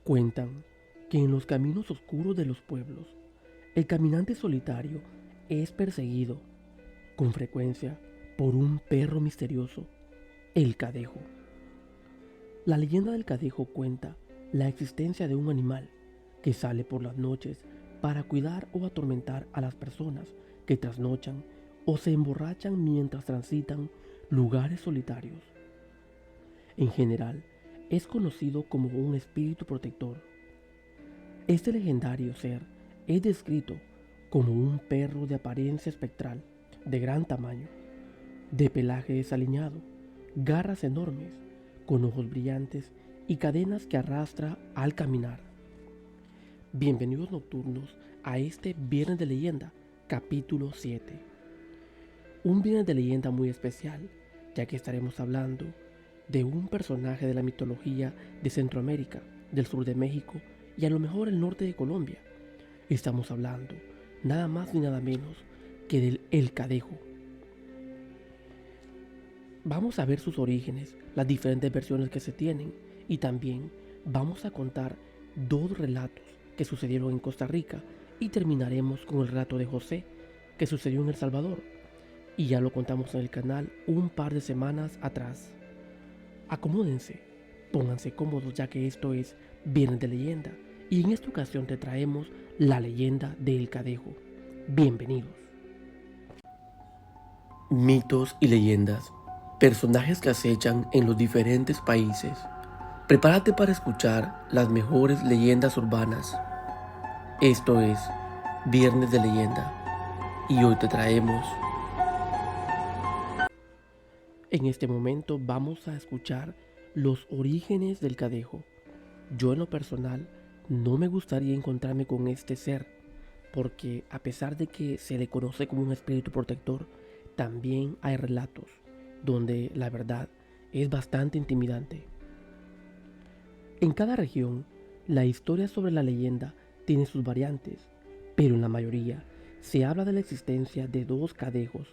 Cuentan que en los caminos oscuros de los pueblos, el caminante solitario es perseguido, con frecuencia, por un perro misterioso, el cadejo. La leyenda del cadejo cuenta la existencia de un animal que sale por las noches para cuidar o atormentar a las personas que trasnochan o se emborrachan mientras transitan lugares solitarios. En general, es conocido como un espíritu protector. Este legendario ser es descrito como un perro de apariencia espectral, de gran tamaño, de pelaje desaliñado, garras enormes, con ojos brillantes y cadenas que arrastra al caminar. Bienvenidos nocturnos a este Viernes de Leyenda, capítulo 7. Un Viernes de Leyenda muy especial, ya que estaremos hablando de un personaje de la mitología de Centroamérica, del sur de México y a lo mejor el norte de Colombia. Estamos hablando nada más ni nada menos que del El Cadejo. Vamos a ver sus orígenes, las diferentes versiones que se tienen y también vamos a contar dos relatos que sucedieron en Costa Rica y terminaremos con el relato de José que sucedió en El Salvador y ya lo contamos en el canal un par de semanas atrás. Acomódense, pónganse cómodos ya que esto es Viernes de Leyenda y en esta ocasión te traemos la leyenda de El Cadejo. Bienvenidos. Mitos y leyendas. Personajes que acechan en los diferentes países. Prepárate para escuchar las mejores leyendas urbanas. Esto es Viernes de Leyenda y hoy te traemos. En este momento vamos a escuchar los orígenes del cadejo. Yo en lo personal no me gustaría encontrarme con este ser, porque a pesar de que se le conoce como un espíritu protector, también hay relatos donde la verdad es bastante intimidante. En cada región, la historia sobre la leyenda tiene sus variantes, pero en la mayoría se habla de la existencia de dos cadejos,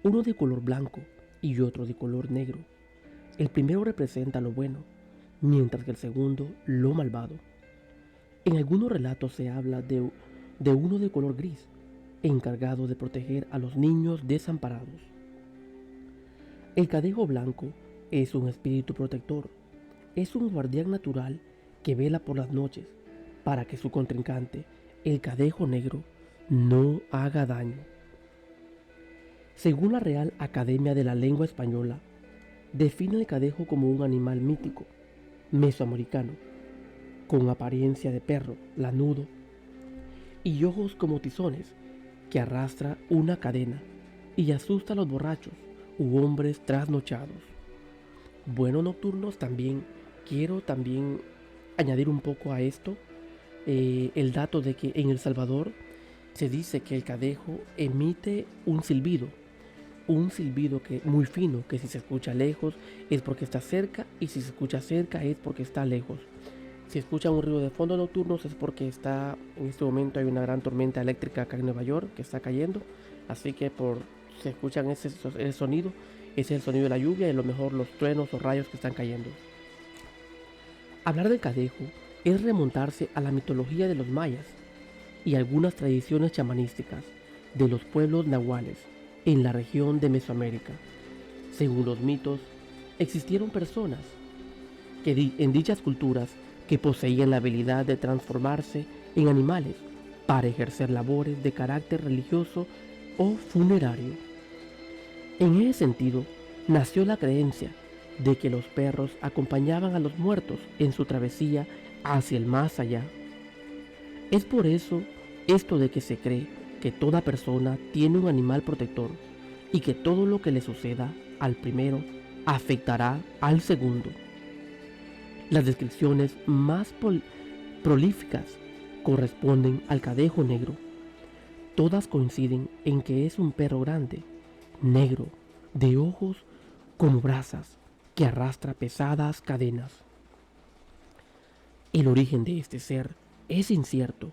uno de color blanco y otro de color negro. El primero representa lo bueno, mientras que el segundo lo malvado. En algunos relatos se habla de uno de color gris, encargado de proteger a los niños desamparados. El cadejo blanco es un espíritu protector, es un guardián natural que vela por las noches para que su contrincante, el cadejo negro, no haga daño. Según la Real Academia de la Lengua Española, define el cadejo como un animal mítico, mesoamericano, con apariencia de perro, lanudo, y ojos como tizones, que arrastra una cadena y asusta a los borrachos u hombres trasnochados. Bueno, nocturnos, quiero añadir un poco a esto el dato de que en El Salvador se dice que el cadejo emite un silbido que muy fino, que si se escucha lejos es porque está cerca y si se escucha cerca es porque está lejos. Si escuchan un ruido de fondo nocturnos es porque en este momento hay una gran tormenta eléctrica acá en Nueva York que está cayendo, así que si escuchan ese sonido, ese es el sonido de la lluvia y a lo mejor los truenos o rayos que están cayendo. Hablar del cadejo es remontarse a la mitología de los mayas y algunas tradiciones chamanísticas de los pueblos nahuales en la región de Mesoamérica. Según los mitos, existieron personas en dichas culturas que poseían la habilidad de transformarse en animales para ejercer labores de carácter religioso o funerario. En ese sentido, nació la creencia de que los perros acompañaban a los muertos en su travesía hacia el más allá. Es por eso esto de que se cree que toda persona tiene un animal protector y que todo lo que le suceda al primero afectará al segundo. Las descripciones más prolíficas corresponden al cadejo negro. Todas coinciden en que es un perro grande, negro, de ojos como brasas, que arrastra pesadas cadenas. El origen de este ser es incierto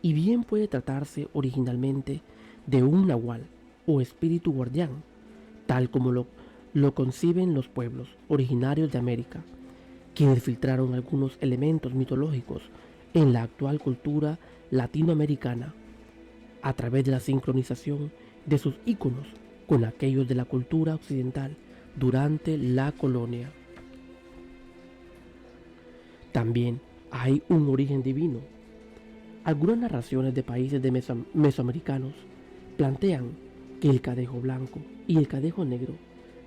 y bien puede tratarse originalmente de un nahual o espíritu guardián, tal como lo conciben los pueblos originarios de América, quienes filtraron algunos elementos mitológicos en la actual cultura latinoamericana a través de la sincronización de sus íconos con aquellos de la cultura occidental durante la colonia. También hay un origen divino. Algunas narraciones de países de mesoamericanos plantean que el cadejo blanco y el cadejo negro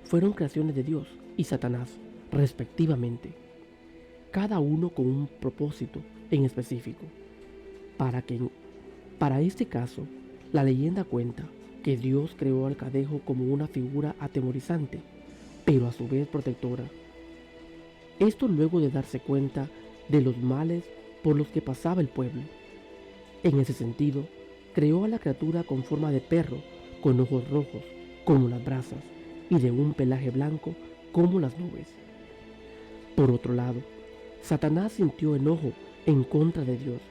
fueron creaciones de Dios y Satanás, respectivamente, cada uno con un propósito en específico. Para este caso, la leyenda cuenta que Dios creó al cadejo como una figura atemorizante, pero a su vez protectora. Esto luego de darse cuenta de los males por los que pasaba el pueblo. En ese sentido, creó a la criatura con forma de perro, con ojos rojos, como las brasas, y de un pelaje blanco, como las nubes. Por otro lado, Satanás sintió enojo en contra de Dios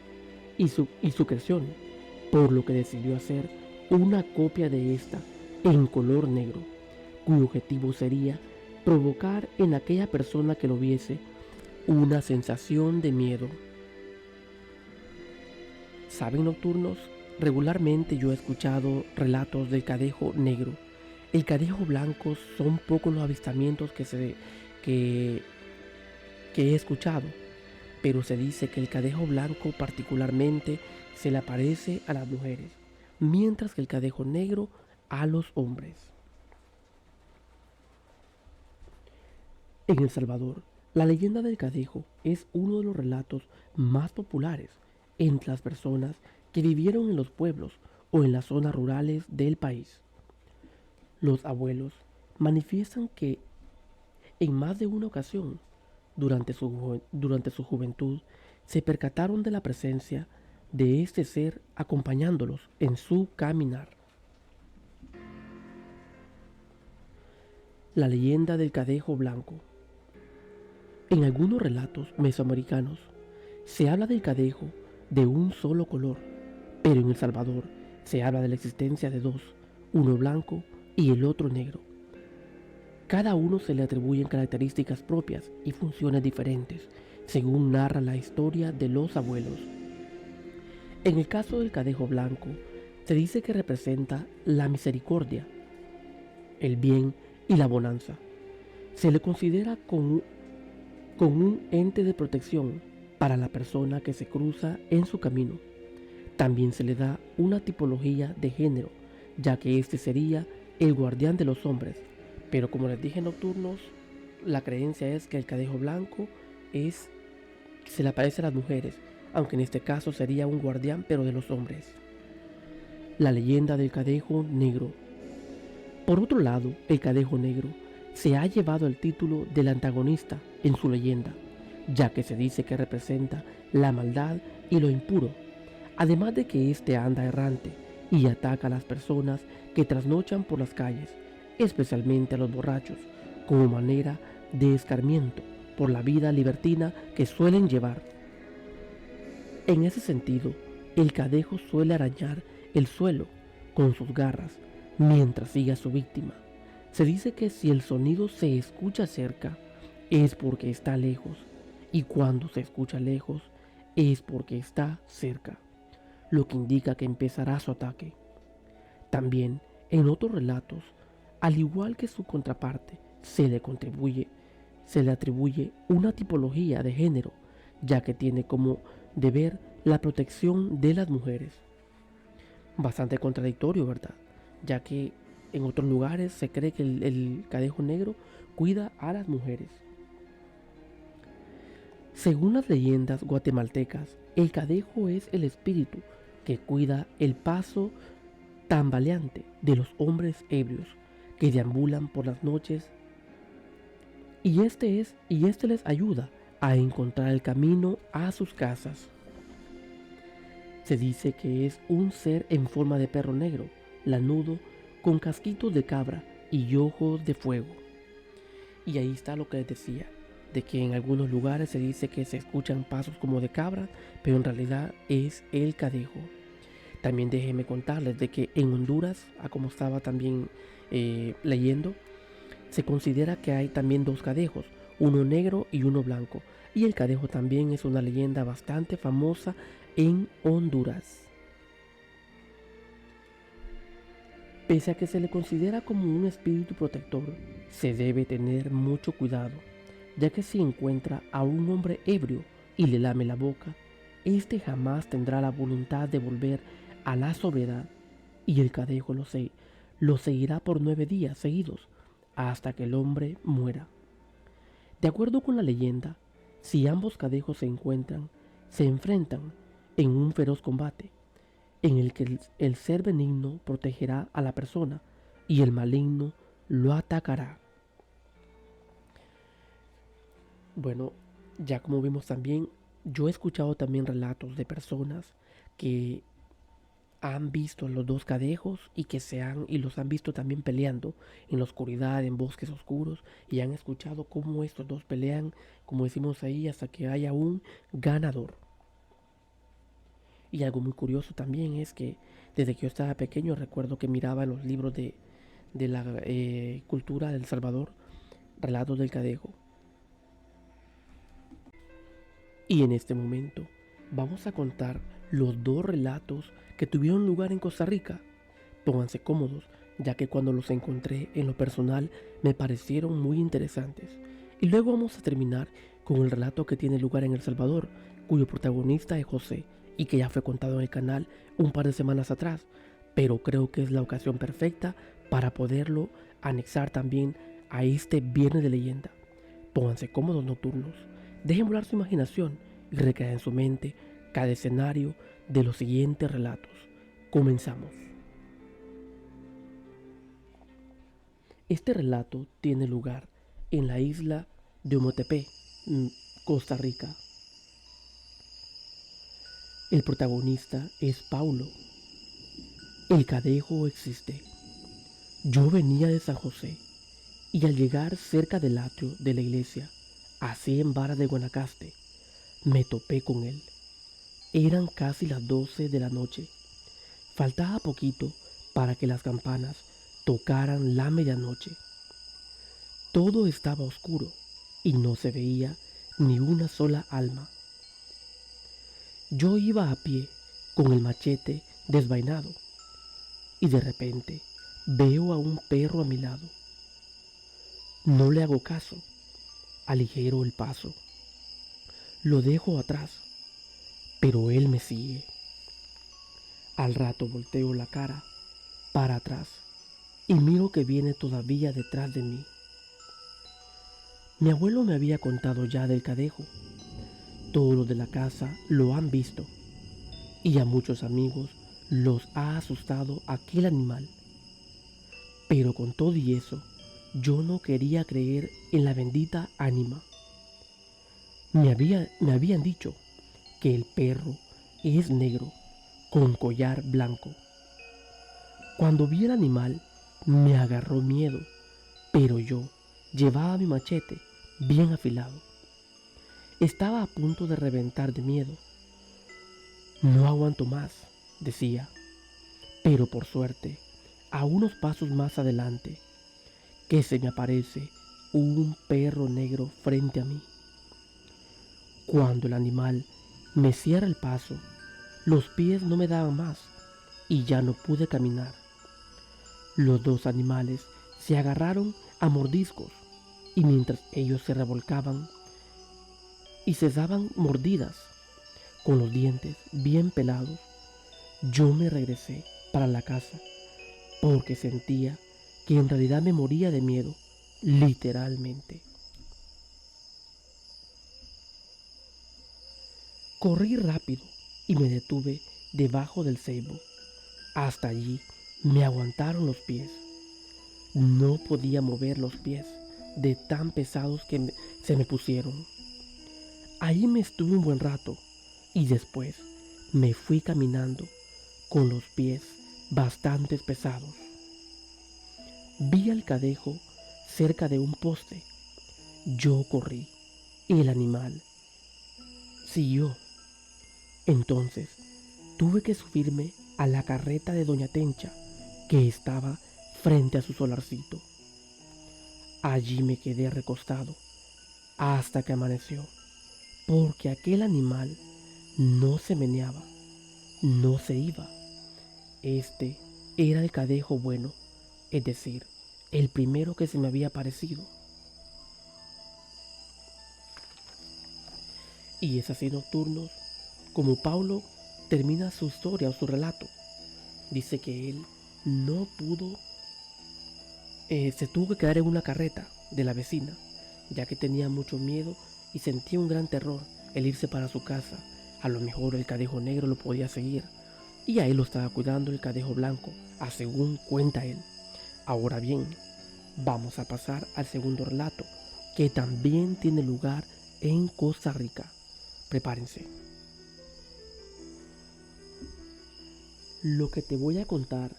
y su creación, por lo que decidió hacer una copia de esta en color negro, cuyo objetivo sería provocar en aquella persona que lo viese una sensación de miedo. ¿Saben, nocturnos? Regularmente yo he escuchado relatos del cadejo negro. El cadejo blanco son pocos los avistamientos que he escuchado, pero se dice que el cadejo blanco particularmente se le aparece a las mujeres, mientras que el cadejo negro a los hombres. En El Salvador, la leyenda del cadejo es uno de los relatos más populares entre las personas que vivieron en los pueblos o en las zonas rurales del país. Los abuelos manifiestan que en más de una ocasión, durante su juventud, se percataron de la presencia de este ser acompañándolos en su caminar. La leyenda del cadejo blanco. En algunos relatos mesoamericanos se habla del cadejo de un solo color, pero en El Salvador se habla de la existencia de dos, uno blanco y el otro negro. Cada uno se le atribuyen características propias y funciones diferentes, según narra la historia de los abuelos. En el caso del cadejo blanco, se dice que representa la misericordia, el bien y la bonanza. Se le considera como un ente de protección para la persona que se cruza en su camino. También se le da una tipología de género, ya que este sería el guardián de los hombres. Pero como les dije, nocturnos, la creencia es que el cadejo blanco se le aparece a las mujeres, aunque en este caso sería un guardián pero de los hombres. La leyenda del cadejo negro. Por otro lado, el cadejo negro se ha llevado el título del antagonista en su leyenda, ya que se dice que representa la maldad y lo impuro, además de que éste anda errante y ataca a las personas que trasnochan por las calles, especialmente a los borrachos, como manera de escarmiento por la vida libertina que suelen llevar. En ese sentido, el cadejo suele arañar el suelo con sus garras mientras sigue a su víctima. Se dice que si el sonido se escucha cerca, es porque está lejos, y cuando se escucha lejos, es porque está cerca, lo que indica que empezará su ataque. También, en otros relatos, al igual que su contraparte, se le atribuye una tipología de género, ya que tiene como deber la protección de las mujeres. Bastante contradictorio, ¿verdad? Ya que en otros lugares se cree que el cadejo negro cuida a las mujeres. Según las leyendas guatemaltecas, el cadejo es el espíritu que cuida el paso tambaleante de los hombres ebrios que deambulan por las noches, y este les ayuda a encontrar el camino a sus casas. Se dice que es un ser en forma de perro negro, lanudo, con casquitos de cabra y ojos de fuego. Y ahí está lo que les decía, de que en algunos lugares se dice que se escuchan pasos como de cabra, pero en realidad es el cadejo. También déjenme contarles de que en Honduras, como estaba también leyendo, se considera que hay también dos cadejos, uno negro y uno blanco. Y el cadejo también es una leyenda bastante famosa en Honduras. Pese a que se le considera como un espíritu protector, se debe tener mucho cuidado, ya que si encuentra a un hombre ebrio y le lame la boca, este jamás tendrá la voluntad de volver a la sobriedad, y el cadejo lo seguirá por 9 días seguidos hasta que el hombre muera. De acuerdo con la leyenda, si ambos cadejos se enfrentan en un feroz combate, en el que el ser benigno protegerá a la persona y el maligno lo atacará. Bueno, ya como vimos también, yo he escuchado también relatos de personas que han visto a los dos cadejos y los han visto también peleando en la oscuridad, en bosques oscuros, y han escuchado cómo estos dos pelean, como decimos ahí, hasta que haya un ganador. Y algo muy curioso también es que desde que yo estaba pequeño recuerdo que miraba en los libros de la cultura del Salvador relatos del cadejo. Y en este momento vamos a contar los dos relatos que tuvieron lugar en Costa Rica. Pónganse cómodos, ya que cuando los encontré en lo personal me parecieron muy interesantes. Y luego vamos a terminar con el relato que tiene lugar en El Salvador, cuyo protagonista es José y que ya fue contado en el canal un par de semanas atrás, pero creo que es la ocasión perfecta para poderlo anexar también a este Viernes de Leyenda. Pónganse cómodos nocturnos, dejen volar su imaginación y recrear en su mente cada escenario de los siguientes relatos. Comenzamos. Este relato tiene lugar en la isla de Ometepe, Costa Rica. El protagonista es Paulo. El cadejo existe. Yo venía de San José y al llegar cerca del atrio de la iglesia, a 100 varas de Guanacaste, me topé con él. Eran casi las 12 de la noche. Faltaba poquito para que las campanas tocaran la medianoche. Todo estaba oscuro y no se veía ni una sola alma. Yo iba a pie con el machete desvainado y de repente veo a un perro a mi lado. No le hago caso, aligero el paso, lo dejo atrás, pero él me sigue. Al rato volteo la cara para atrás y miro que viene todavía detrás de mí. Mi abuelo me había contado ya del cadejo. Todos los de la casa lo han visto y a muchos amigos los ha asustado aquel animal. Pero con todo y eso, yo no quería creer en la bendita ánima. Me habían dicho que el perro es negro con collar blanco. Cuando vi el animal me agarró miedo, pero yo llevaba mi machete bien afilado. Estaba a punto de reventar de miedo. No aguanto más, decía, pero por suerte, a unos pasos más adelante, que se me aparece un perro negro frente a mí. Cuando el animal me cierra el paso, los pies no me daban más y ya no pude caminar. Los dos animales se agarraron a mordiscos y mientras ellos se revolcaban y se daban mordidas con los dientes bien pelados, yo me regresé para la casa porque sentía que en realidad me moría de miedo, literalmente. Corrí rápido y me detuve debajo del ceibo. Hasta allí me aguantaron los pies. No podía mover los pies de tan pesados que se me pusieron. Ahí me estuve un buen rato y después me fui caminando con los pies bastante pesados. Vi al cadejo cerca de un poste. Yo corrí y el animal siguió. Entonces tuve que subirme a la carreta de doña Tencha, que estaba frente a su solarcito. Allí me quedé recostado hasta que amaneció, porque aquel animal no se meneaba, no se iba. Este era el cadejo bueno, es decir, el primero que se me había aparecido. Y es así nocturnos como Paulo termina su historia o su relato. Dice que él no pudo, se tuvo que quedar en una carreta de la vecina, ya que tenía mucho miedo y sentía un gran terror el irse para su casa. A lo mejor el cadejo negro lo podía seguir y a él lo estaba cuidando el cadejo blanco, a según cuenta él. Ahora bien, vamos a pasar al segundo relato, que también tiene lugar en Costa Rica. Prepárense. Lo que te voy a contar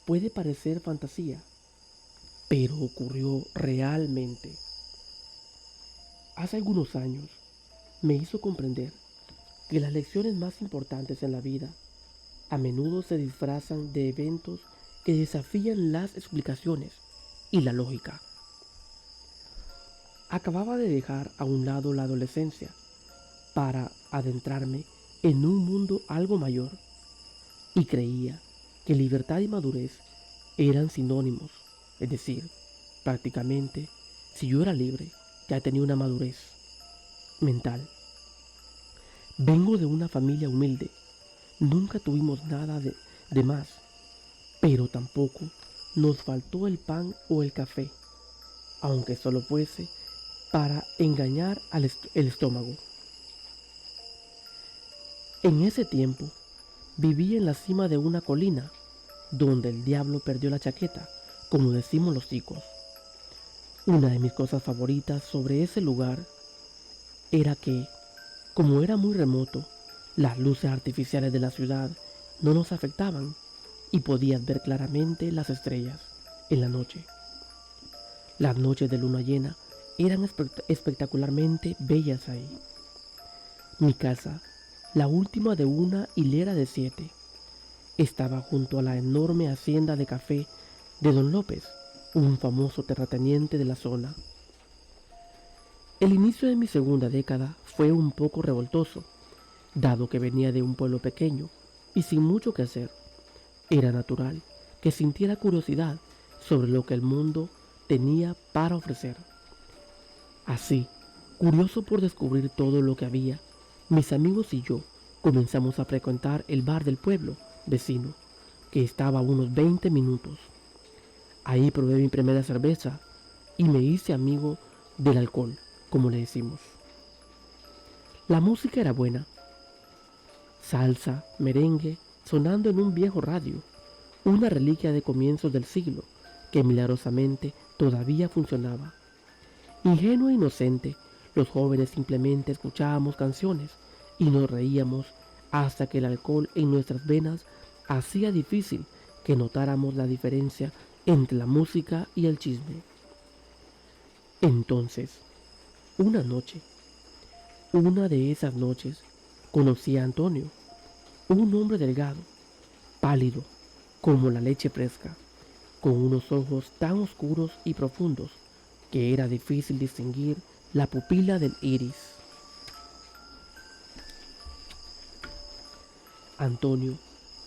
puede parecer fantasía, pero ocurrió realmente. Hace algunos años me hizo comprender que las lecciones más importantes en la vida a menudo se disfrazan de eventos que desafían las explicaciones y la lógica. Acababa de dejar a un lado la adolescencia para adentrarme en un mundo algo mayor y creía que libertad y madurez eran sinónimos, es decir, prácticamente si yo era libre ya tenía una madurez mental. Vengo de una familia humilde, nunca tuvimos nada de más, pero tampoco nos faltó el pan o el café, aunque solo fuese para engañar el estómago. En ese tiempo vivía en la cima de una colina donde el diablo perdió la chaqueta, como decimos los ticos. Una de mis cosas favoritas sobre ese lugar era que, como era muy remoto, las luces artificiales de la ciudad no nos afectaban y podías ver claramente las estrellas en la noche. Las noches de luna llena eran espectacularmente bellas ahí. Mi casa, la última de una hilera de 7, estaba junto a la enorme hacienda de café de Don López, un famoso terrateniente de la zona. El inicio de mi segunda década fue un poco revoltoso, dado que venía de un pueblo pequeño y sin mucho que hacer. Era natural que sintiera curiosidad sobre lo que el mundo tenía para ofrecer. Así, curioso por descubrir todo lo que había, mis amigos y yo comenzamos a frecuentar el bar del pueblo vecino, que estaba a unos 20 minutos. Ahí probé mi primera cerveza y me hice amigo del alcohol, como le decimos. La música era buena, salsa, merengue, sonando en un viejo radio, una reliquia de comienzos del siglo que milagrosamente todavía funcionaba. Ingenuo e inocente, los jóvenes simplemente escuchábamos canciones y nos reíamos hasta que el alcohol en nuestras venas hacía difícil que notáramos la diferencia entre la música y el chisme. Entonces, una noche, una de esas noches, conocí a Antonio, un hombre delgado, pálido, como la leche fresca, con unos ojos tan oscuros y profundos que era difícil distinguir la pupila del iris. Antonio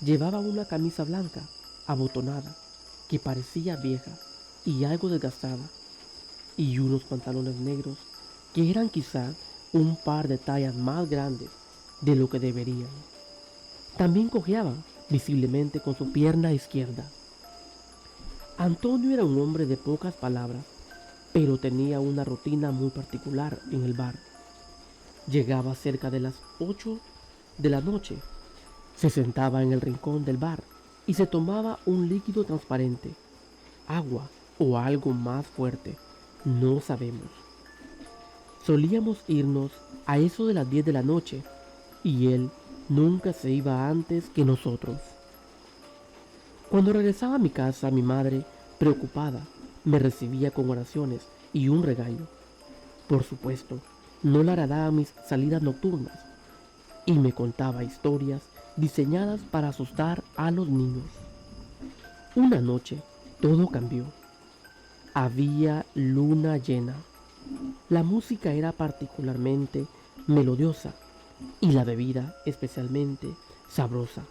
llevaba una camisa blanca, abotonada, que parecía vieja y algo desgastada, y unos pantalones negros que eran quizá un par de tallas más grandes de lo que deberían. También cojeaba visiblemente con su pierna izquierda. Antonio era un hombre de pocas palabras, pero tenía una rutina muy particular en el bar. Llegaba cerca de las 8 de la noche, se sentaba en el rincón del bar y se tomaba un líquido transparente, agua o algo más fuerte, no sabemos. Solíamos irnos a eso de las 10 de la noche y él nunca se iba antes que nosotros. Cuando regresaba a mi casa, mi madre, preocupada, me recibía con oraciones y un regaño. Por supuesto, no le agradaba mis salidas nocturnas y me contaba historias diseñadas para asustar a los niños. Una noche todo cambió. Había luna llena La música era particularmente melodiosa y la bebida especialmente sabrosa.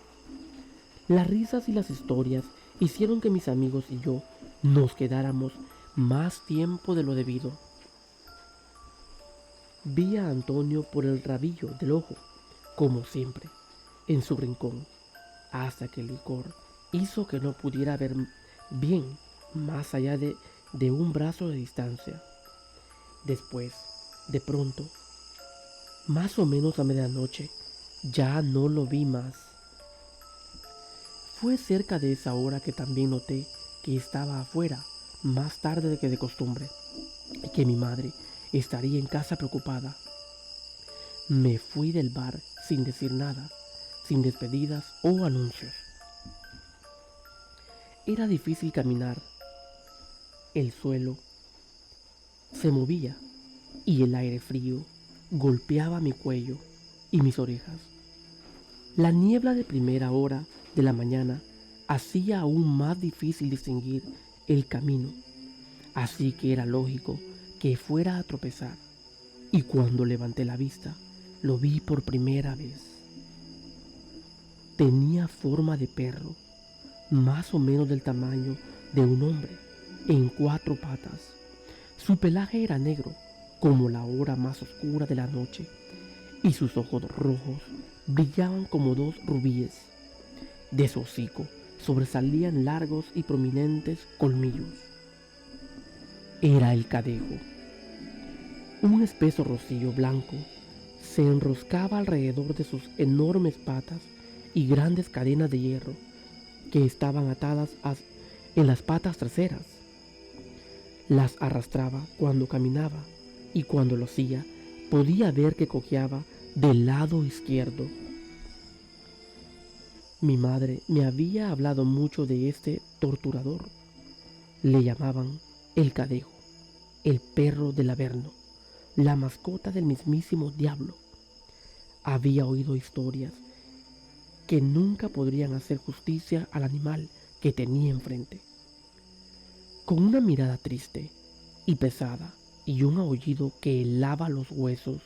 Las risas y las historias hicieron que mis amigos y yo nos quedáramos más tiempo de lo debido. Vi a Antonio por el rabillo del ojo, como siempre, en su rincón, hasta que el licor hizo que no pudiera ver bien más allá de un brazo de distancia. Después, de pronto, más o menos a medianoche, ya no lo vi más. Fue cerca de esa hora que también noté que estaba afuera más tarde que de costumbre y que mi madre estaría en casa preocupada. Me fui del bar sin decir nada, sin despedidas o anuncios. Era difícil caminar. El suelo se movía y el aire frío golpeaba mi cuello y mis orejas. La niebla de primera hora de la mañana hacía aún más difícil distinguir el camino, así que era lógico que fuera a tropezar. Y cuando levanté la vista, lo vi por primera vez. Tenía forma de perro, más o menos del tamaño de un hombre, en 4 patas. Su pelaje era negro, como la hora más oscura de la noche, y sus ojos rojos brillaban como 2 rubíes. De su hocico sobresalían largos y prominentes colmillos. Era el cadejo. Un espeso rocío blanco se enroscaba alrededor de sus enormes patas y grandes cadenas de hierro que estaban atadas en las patas traseras. Las arrastraba cuando caminaba y cuando lo hacía podía ver que cojeaba del lado izquierdo. Mi madre me había hablado mucho de este torturador. Le llamaban el cadejo, el perro del Averno, la mascota del mismísimo diablo. Había oído historias que nunca podrían hacer justicia al animal que tenía enfrente. Con una mirada triste y pesada y un aullido que helaba los huesos,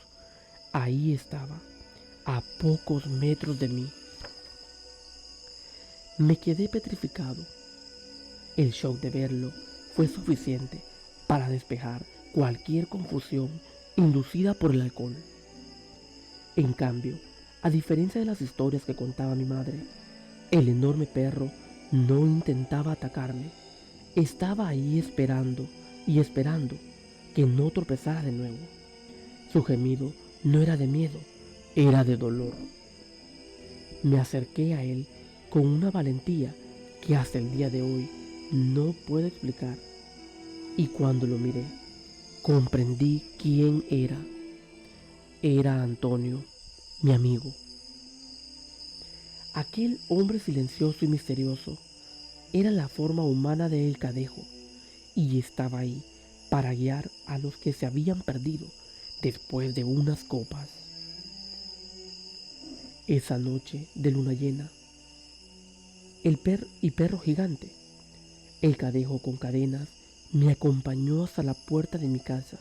ahí estaba, a pocos metros de mí. Me quedé petrificado. El shock de verlo fue suficiente para despejar cualquier confusión inducida por el alcohol. En cambio, a diferencia de las historias que contaba mi madre, el enorme perro no intentaba atacarme. Estaba ahí esperando y esperando que no tropezara de nuevo. Su gemido no era de miedo, era de dolor. Me acerqué a él con una valentía que hasta el día de hoy no puedo explicar. Y cuando lo miré, comprendí quién era. Era Antonio, mi amigo. Aquel hombre silencioso y misterioso era la forma humana de El Cadejo y estaba ahí para guiar a los que se habían perdido después de unas copas. Esa noche de luna llena, el perro gigante, El Cadejo con cadenas, me acompañó hasta la puerta de mi casa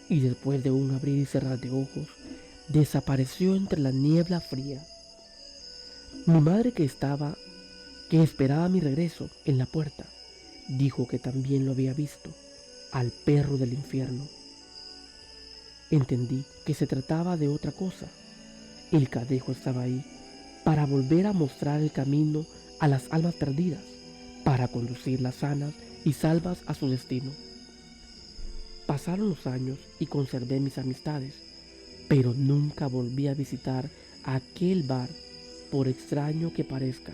y después de un abrir y cerrar de ojos, desapareció entre la niebla fría. Mi madre que esperaba mi regreso en la puerta, dijo que también lo había visto, al perro del infierno. Entendí que se trataba de otra cosa. El Cadejo estaba ahí para volver a mostrar el camino a las almas perdidas, para conducirlas sanas y salvas a su destino. Pasaron los años y conservé mis amistades, pero nunca volví a visitar aquel bar, por extraño que parezca.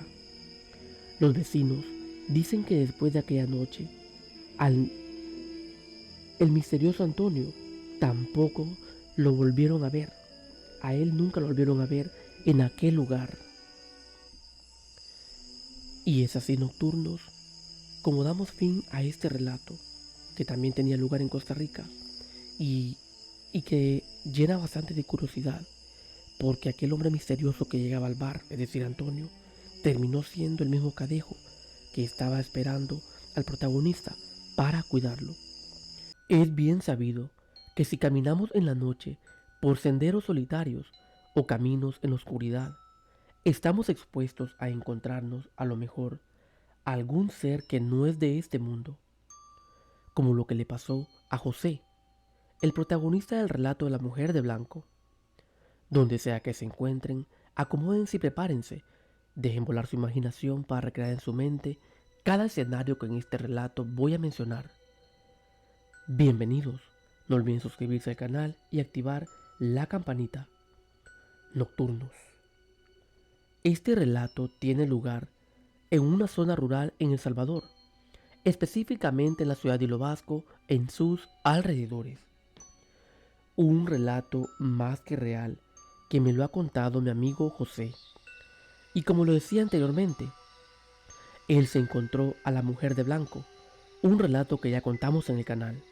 Los vecinos dicen que después de aquella noche, el misterioso Antonio tampoco lo volvieron a ver. A él nunca lo volvieron a ver en aquel lugar. Y es así, nocturnos, como damos fin a este relato, que también tenía lugar en Costa Rica y que llena bastante de curiosidad, porque aquel hombre misterioso que llegaba al bar, es decir, Antonio, terminó siendo el mismo Cadejo que estaba esperando al protagonista para cuidarlo. Es bien sabido que si caminamos en la noche por senderos solitarios o caminos en la oscuridad, estamos expuestos a encontrarnos a lo mejor a algún ser que no es de este mundo, como lo que le pasó a José, el protagonista del relato de la mujer de blanco. Donde sea que se encuentren, acomódense y prepárense, dejen volar su imaginación para recrear en su mente cada escenario que en este relato voy a mencionar. Bienvenidos, no olviden suscribirse al canal y activar la campanita. Nocturnos. Este relato tiene lugar en una zona rural en El Salvador, específicamente en la ciudad de Hilo Vasco, en sus alrededores. Un relato más que real que me lo ha contado mi amigo José. Y como lo decía anteriormente, él se encontró a la mujer de blanco, un relato que ya contamos en el canal.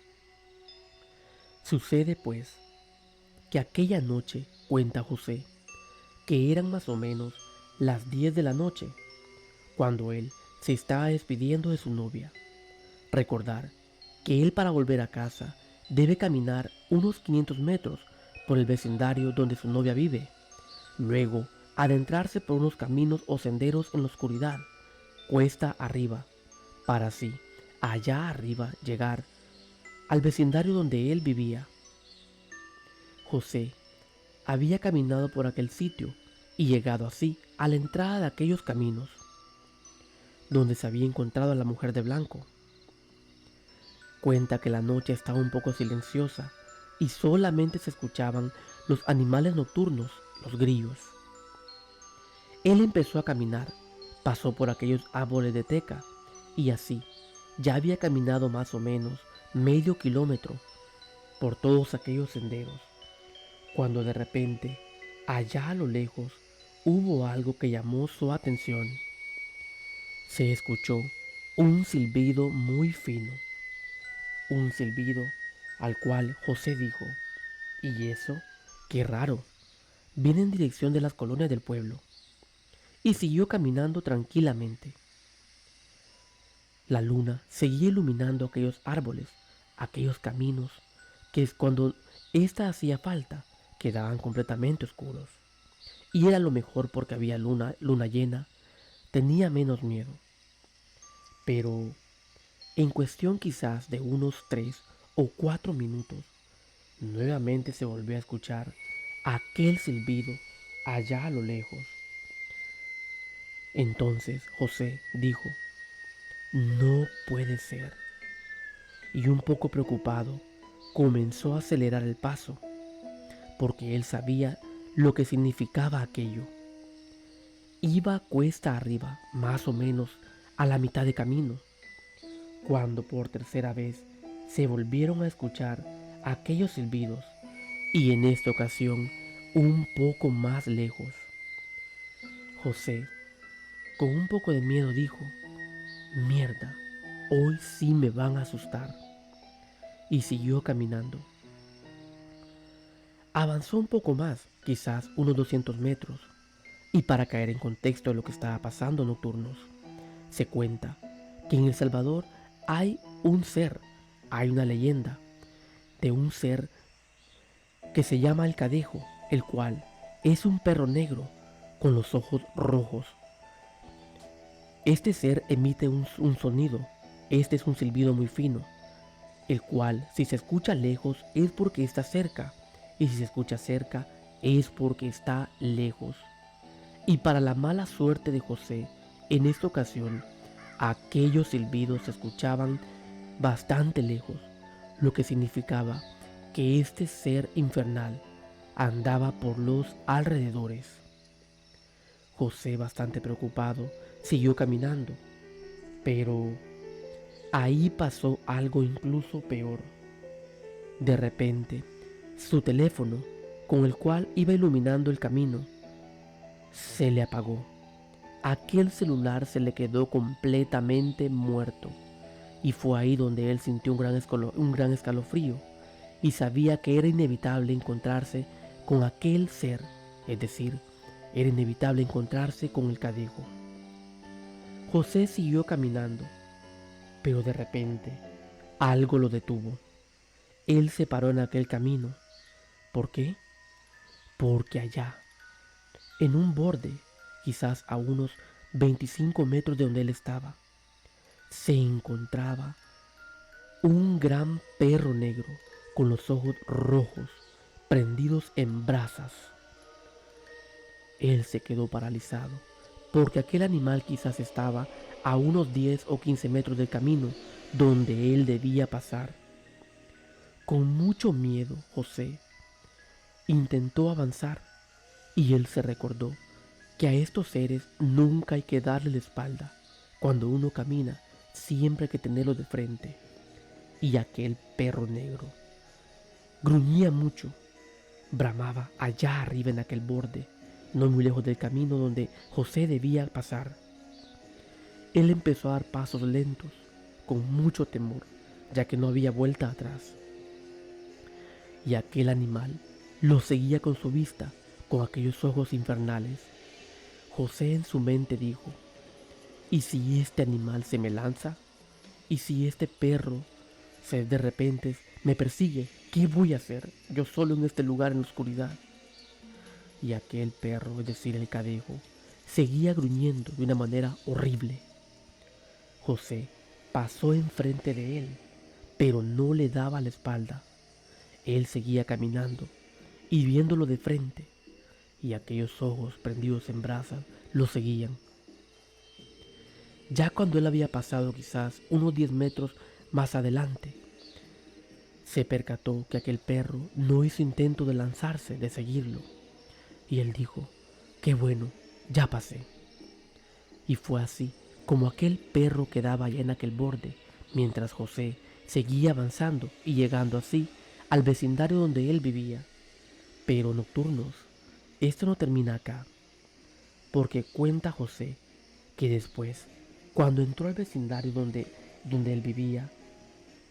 Sucede pues que aquella noche, cuenta José, que eran más o menos las 10 de la noche, cuando él se estaba despidiendo de su novia. Recordar que él, para volver a casa, debe caminar unos 500 metros por el vecindario donde su novia vive, luego adentrarse por unos caminos o senderos en la oscuridad, cuesta arriba, para así, allá arriba, llegar al vecindario donde él vivía. José había caminado por aquel sitio y llegado así a la entrada de aquellos caminos, donde se había encontrado a la mujer de blanco. Cuenta que la noche estaba un poco silenciosa y solamente se escuchaban los animales nocturnos, los grillos. Él empezó a caminar, pasó por aquellos árboles de teca y así ya había caminado más o menos medio kilómetro por todos aquellos senderos, cuando de repente, allá a lo lejos, hubo algo que llamó su atención. Se escuchó un silbido muy fino, un silbido al cual José dijo: ¿y eso? ¡Qué raro! Viene en dirección de las colonias del pueblo. Y siguió caminando tranquilamente. La luna seguía iluminando aquellos árboles, aquellos caminos, que es cuando ésta hacía falta, quedaban completamente oscuros. Y era lo mejor porque había luna llena, tenía menos miedo. Pero en cuestión quizás de unos 3 o 4 minutos, nuevamente se volvió a escuchar aquel silbido allá a lo lejos. Entonces José dijo: no puede ser. Y un poco preocupado, comenzó a acelerar el paso, porque él sabía lo que significaba aquello. Iba cuesta arriba, más o menos a la mitad de camino, cuando por tercera vez se volvieron a escuchar aquellos silbidos, y en esta ocasión un poco más lejos. José, con un poco de miedo, dijo: mierda, hoy sí me van a asustar. Y siguió caminando. Avanzó un poco más, quizás unos 200 metros, y para caer en contexto de lo que estaba pasando, nocturnos, se cuenta que en El Salvador hay un ser, hay una leyenda de un ser que se llama el Cadejo, el cual es un perro negro con los ojos rojos. Este ser emite un sonido, este es un silbido muy fino, el cual, si se escucha lejos, es porque está cerca, y si se escucha cerca, es porque está lejos. Y para la mala suerte de José, en esta ocasión, aquellos silbidos se escuchaban bastante lejos, lo que significaba que este ser infernal andaba por los alrededores. José, bastante preocupado, siguió caminando, pero ahí pasó algo incluso peor. De repente, su teléfono, con el cual iba iluminando el camino, se le apagó. Aquel celular se le quedó completamente muerto, y fue ahí donde él sintió un gran escalofrío y sabía que era inevitable encontrarse con aquel ser, es decir, era inevitable encontrarse con el Cadejo. José siguió caminando, pero de repente algo lo detuvo. él se paró en aquel camino. ¿Por qué? Porque allá, en un borde, quizás a unos 25 metros de donde él estaba, se encontraba un gran perro negro con los ojos rojos, prendidos en brasas. Él se quedó paralizado, porque aquel animal quizás estaba a unos 10 o 15 metros del camino donde él debía pasar. Con mucho miedo, José intentó avanzar y él se recordó que a estos seres nunca hay que darle la espalda. Cuando uno camina, siempre hay que tenerlo de frente. Y aquel perro negro gruñía mucho, bramaba allá arriba en aquel borde, no muy lejos del camino donde José debía pasar. Él empezó a dar pasos lentos, con mucho temor, ya que no había vuelta atrás. Y aquel animal lo seguía con su vista, con aquellos ojos infernales. José en su mente dijo: ¿y si este animal se me lanza? ¿Y si este perro de repente me persigue? ¿Qué voy a hacer yo solo en este lugar en la oscuridad? Y aquel perro, es decir, el cadejo, seguía gruñendo de una manera horrible. José pasó enfrente de él, pero no le daba la espalda. Él seguía caminando y viéndolo de frente, y aquellos ojos prendidos en brasas lo seguían. Ya cuando él había pasado quizás unos 10 metros más adelante, se percató que aquel perro no hizo intento de lanzarse, de seguirlo. Y él dijo: qué bueno, ya pasé. Y fue así como aquel perro quedaba allá en aquel borde, mientras José seguía avanzando y llegando así al vecindario donde él vivía. Pero nocturnos, esto no termina acá, porque cuenta José que después, cuando entró al vecindario donde él vivía,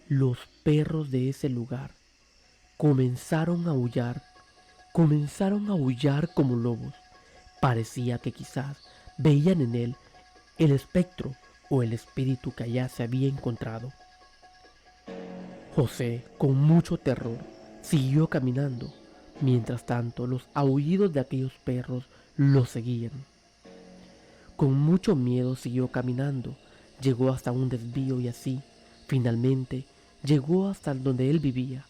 los perros de ese lugar comenzaron a aullar como lobos. Parecía que quizás veían en él el espectro o el espíritu que allá se había encontrado. José, con mucho terror, siguió caminando. Mientras tanto, los aullidos de aquellos perros lo seguían. Con mucho miedo siguió caminando. Llegó hasta un desvío y así, finalmente, llegó hasta donde él vivía.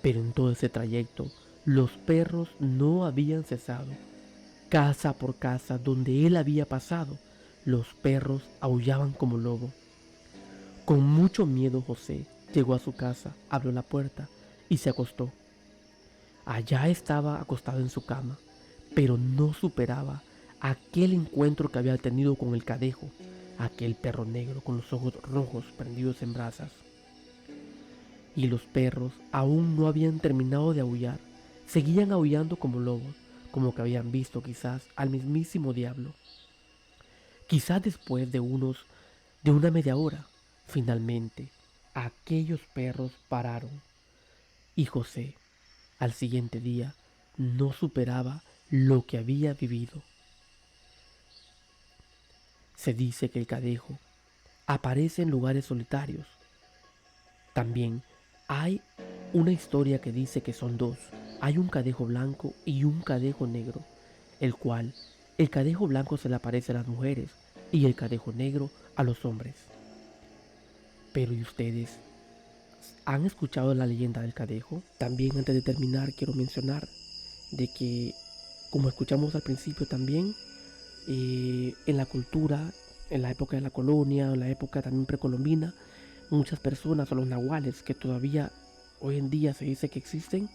Pero en todo ese trayecto, los perros no habían cesado. Casa por casa donde él había pasado, los perros aullaban como lobo. Con mucho miedo José llegó a su casa, abrió la puerta y se acostó. Allá estaba acostado en su cama, pero no superaba aquel encuentro que había tenido con el cadejo, aquel perro negro con los ojos rojos prendidos en brasas. Y los perros aún no habían terminado de aullar, seguían aullando como lobos, como que habían visto quizás al mismísimo diablo. Quizás después de una media hora, finalmente, aquellos perros pararon y José, al siguiente día, no superaba lo que había vivido. Se dice que el cadejo aparece en lugares solitarios. También hay una historia que dice que son dos. Hay un cadejo blanco y un cadejo negro, el cadejo blanco se le aparece a las mujeres y el cadejo negro a los hombres. Pero ¿y ustedes han escuchado la leyenda del cadejo? También antes de terminar quiero mencionar de que, como escuchamos al principio también, en la cultura, en la época de la colonia, en la época también precolombina, muchas personas o los nahuales que todavía hoy en día se dice que existen,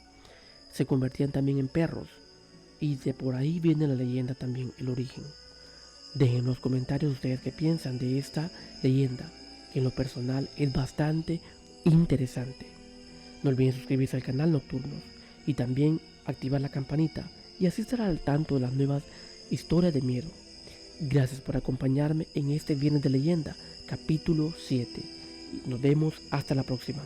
se convertían también en perros. Y de por ahí viene la leyenda también, el origen. Dejen en los comentarios ustedes qué piensan de esta leyenda, que en lo personal es bastante interesante. No olviden suscribirse al canal Nocturnos y también activar la campanita y así estará al tanto de las nuevas historias de miedo. Gracias por acompañarme en este Viernes de Leyenda, capítulo 7. Nos vemos hasta la próxima.